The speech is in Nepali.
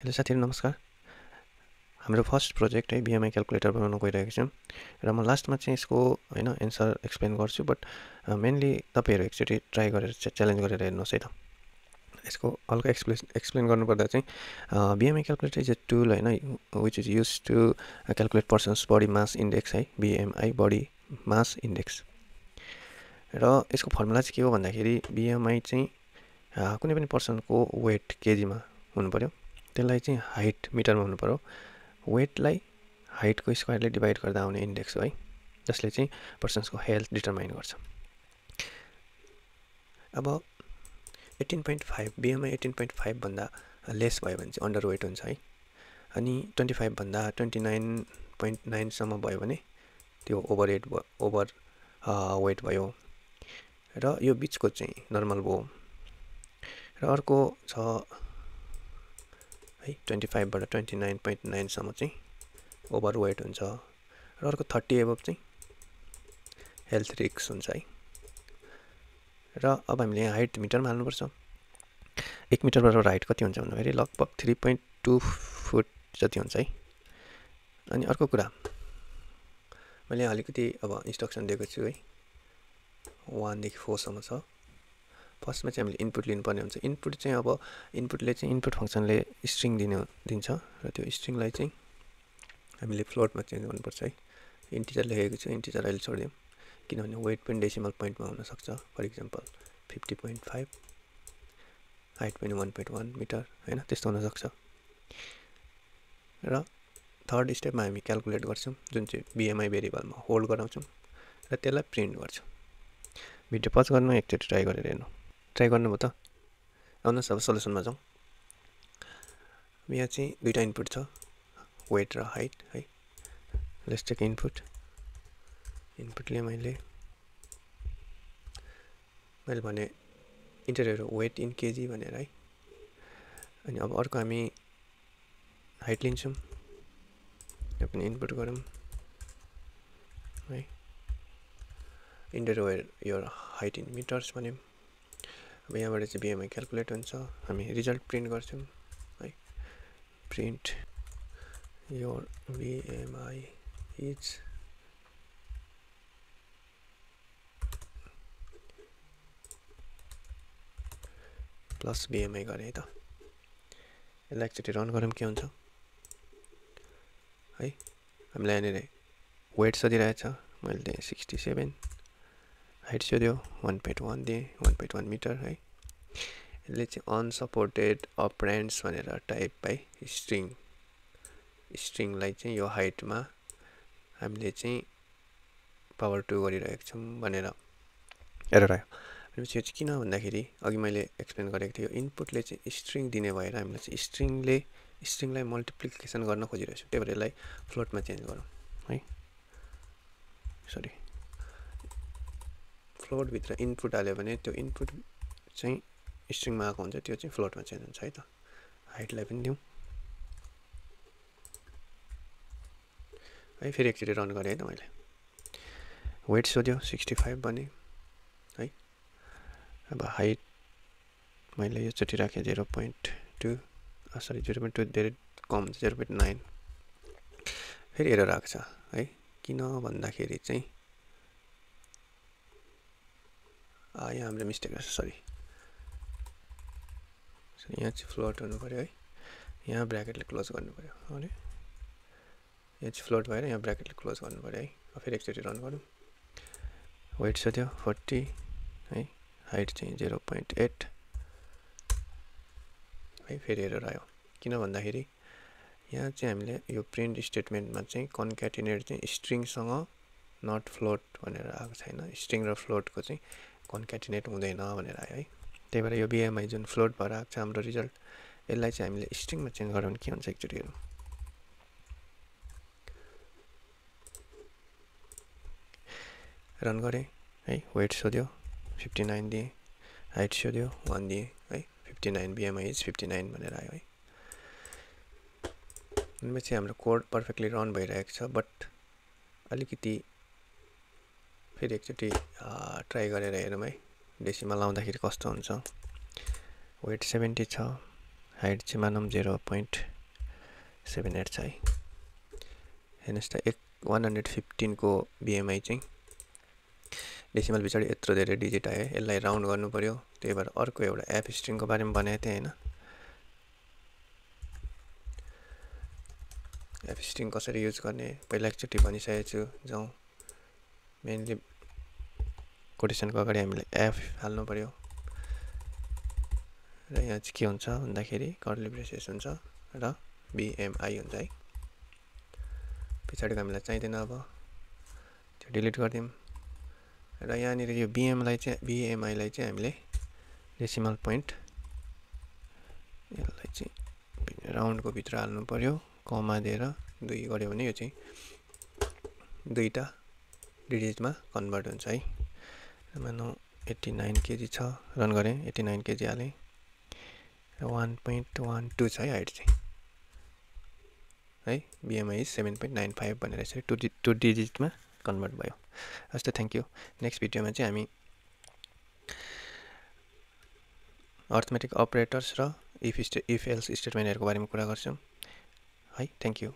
हेलो साथीहरु नमस्कार। हाम्रो फर्स्ट प्रोजेक्ट है बीएमआई क्याल्कुलेटर बनाउन गइरहेको छौं र म लास्टमा चाहिँ यसको एन्सर एक्सप्लेन गर्छु बट मेनली तपाईहरु एकचोटी ट्राई गरेर च्यालेन्ज गरेर हेर्नुस् है त। यसको हल्का एक्सप्लेन गर्नुपर्दा चाहिँ BMI calculator is a tool which is used to calculate person's body mass index है बीएमआई बडी मास इन्डेक्स। र यसको फर्मुला चाहिँ के हो भन्दाखेरि बीएमआई चाहिँ कुनै पनि पर्सनको वेट केजीमा हुनु पर्यो, त्यसलाई चाहिँ हाइट मिटरमा हुनु पर्यो, वेटलाई हाइटको स्क्वायरले डिभाइड गर्दा आउने इन्डेक्स हो है, जसले चाहिँ पर्सन्सको हेल्थ डिटरमाइन गर्छ। अब 18.5 बीएमआई 18.5 भन्दा लेस भयो भने चाहिँ अन्डर वेट हुन्छ है, अनि 25 भन्दा 29.9 सम्म भयो भने त्यो ओभर वेट भयो र यो बिचको चाहिँ नर्मल भयो। र अर्को छ है 25 बाट 29.9 सम्म चाहिँ ओभर वेट हुन्छ र अर्को 30 एबभ चाहिँ हेल्थ रिस्क हुन्छ है। र अब हामीले यहाँ हाइट मिटरमा हाल्नुपर्छ। 1 मिटर बराबर हाइट कति हुन्छ भन्दाखेरि लगभग 3.2 फुट जति हुन्छ है। अनि अर्को कुरा मैले अलिकति अब इन्स्ट्रक्सन दिएको छु है, 1 देखि 4 सम्म छ। फर्स्टमा चाहिँ हामीले इनपुट लिनुपर्ने हुन्छ। इनपुट चाहिँ अब इनपुटले चाहिँ इनपुट फंक्सनले स्ट्रिङ दिन्छ र त्यो स्ट्रिङलाई चाहिँ हामीले फ्लोटमा चेन्ज गर्नुपर्छ है। इन्टिजर लेखेको छु, इन्टिजर अहिले छोडिदिउँ किनभने वेट पनि डेसिमल पोइन्टमा हुन सक्छ। फर इक्जाम्पल 50.5, हाइट पनि 1.1 मिटर हैन, त्यस्तो हुन सक्छ। र थर्ड स्टेपमा हामी क्याल्कुलेट गर्छौं, जुन चाहिँ बीएमआई भेरिएबलमा होल्ड गराउँछौं र त्यसलाई प्रिन्ट गर्छौं। भिडियो पज गर्नु, एकचोटि ट्राई गरेर हेर्नु। ट्राई गर्नुभयो त? आउनुहोस् अब सल्युसनमा जाउँ। यहाँ चाहिँ दुईटा इनपुट छ, वेट र हाइट है। Let's take input. इनपुटले मैले भने इन्टर वेट इन केजी भनेर है। अनि अब अर्को हामी हाइट लिन्छौँ, यो पनि इनपुट गरौँ है। इन्टर यो हाइट इन मिटर्स भन्यौँ। अब यहाँबाट चाहिँ बीएमआई क्याल्कुलेट हुन्छ, हामी रिजल्ट प्रिन्ट गर्छौँ है। Print your BMI is plus BMI गरे है त। यसलाई एकचोटि रन गरौँ के हुन्छ है। हामीलाई यहाँनिर वेट सोधिरहेछ, मैले दिएँ 67, हाइट सोध्यो 1.1 दिएँ, 1.1 मिटर है। यसले चाहिँ अनसपोर्टेड अपरेन्ड्स भनेर टाइप बाई स्ट्रिङलाई चाहिँ यो हाइटमा हामीले चाहिँ पावर 2 गरिरहेको छौँ भनेर एरर आयो। भनेपछि यो चाहिँ किन भन्दाखेरि अघि मैले एक्सप्लेन गरेको थिएँ, इनपुटले चाहिँ स्ट्रिङ दिने भएर हामीले चाहिँ स्ट्रिङलाई मल्टिप्लिकेसन गर्न खोजिरहेछौँ, त्यही भएर यसलाई फ्लोटमा चेन्ज गरौँ है। सरी, फ्लोट भित्र इनपुट हाल्यो भने त्यो इनपुट चाहिँ स्ट्रिङमा आएको हुन्छ, त्यो चाहिँ फ्लोटमा चेन्ज हुन्छ है त। हाइटलाई पनि दिउँ है। फेरि एकचोटि रन गरेँ है त मैले। वेट सोध्यो 65 बने है। अब हाइट मैले योचोटि राखेँ 0.2, सरी 0.2 धेरै कम, 0.9। फेरि एरर आएको छ है। किन भन्दाखेरि चाहिँ यहाँ हाम्रो मिस्टेक रहेछ, सरी। यहाँ चाहिँ फ्लोट हुनु पर्यो है, यहाँ ब्र्याकेटले क्लोज गर्नु पर्यो। अनि यहाँ चाहिँ फ्लोट भएर यहाँ ब्र्याकेटले क्लोज गर्नु पर्यो है। फेरि एकचोटि रन गरौँ। वेट सोध्यो 40 है, हाइट चाहिँ 0.8 है। फेरि एरर आयो, किन भन्दाखेरि यहाँ चाहिँ हामीले यो प्रिन्ट स्टेटमेन्टमा चाहिँ कन्क्याटिनेट चाहिँ स्ट्रिङसँग नट फ्लोट भनेर आएको छैन। स्ट्रिङ र फ्लोटको चाहिँ कन्क्याटिनेट हुँदैन भनेर आयो है। त्यही भएर यो बीएमआई जुन फ्लोट भएर आएको छ हाम्रो रिजल्ट, यसलाई चाहिँ हामीले स्ट्रिङमा चेन्ज गऱ्यो भने के हुन्छ एकचोटि हेरौँ। रन गरेँ है। वेट सोध्यो 59 दिएँ, हाइट सोध्यो 1 दिएँ है। 59 बीएमआई इज 59 भनेर आयो है। भनेपछि हाम्रो कोड पर्फेक्टली रन भइरहेको छ, बट अलिकति फेरि एकचोटि ट्राई गरेर हेरौँ है, डेसिमल आउँदाखेरि कस्तो हुन्छ। वेट 70 छ, हाइट चाहिँ मानौँ 0.78 छ है। हेर्नुहोस् त 115 को BMI चाहिँ डेसिमल पछाडि यत्रो धेरै डिजिट आयो। यसलाई राउन्ड गर्नु पर्यो। त्यही भएर अर्को एउटा एफ स्ट्रिङको बारेमा भनेको थिएँ हैन। एफ स्ट्रिङ कसरी युज गर्ने पहिला एकचोटि भनिसकेको छु। जाउँ मेनली कोटेसनको अगाडि हामीले एफ हाल्नु पर्यो र यहाँ चाहिँ के हुन्छ भन्दाखेरि कर्ली ब्रेसेस हुन्छ र BMI हुन्छ है। पछाडिको हामीलाई चाहिँदैन, अब त्यो डिलिट गरिदिउँ र यहाँनिर यो BMI लाई चाहिँ हामीले डेसिमल पोइन्ट यसलाई चाहिँ राउन्डको भित्र हाल्नु पर्यो। कमा दिएर 2 गर्यो भने यो चाहिँ दुईटा डिजिटमा कन्भर्ट हुन्छ है। मानौँ 89 केजी छ, रन गरेँ 89 केजी हालेँ र 1.12 छ है हाइट चाहिँ है। BMI 7.95 भनेर यसरी 2 डिजिटमा कन्भर्ट भयो। हस् त, थ्याङ्क यू। नेक्स्ट भिडियोमा चाहिँ हामी अर्थमेटिक अपरेटर्स र इफ एल्स स्टेटमेन्टहरूको बारेमा कुरा गर्छौँ है। Thank you.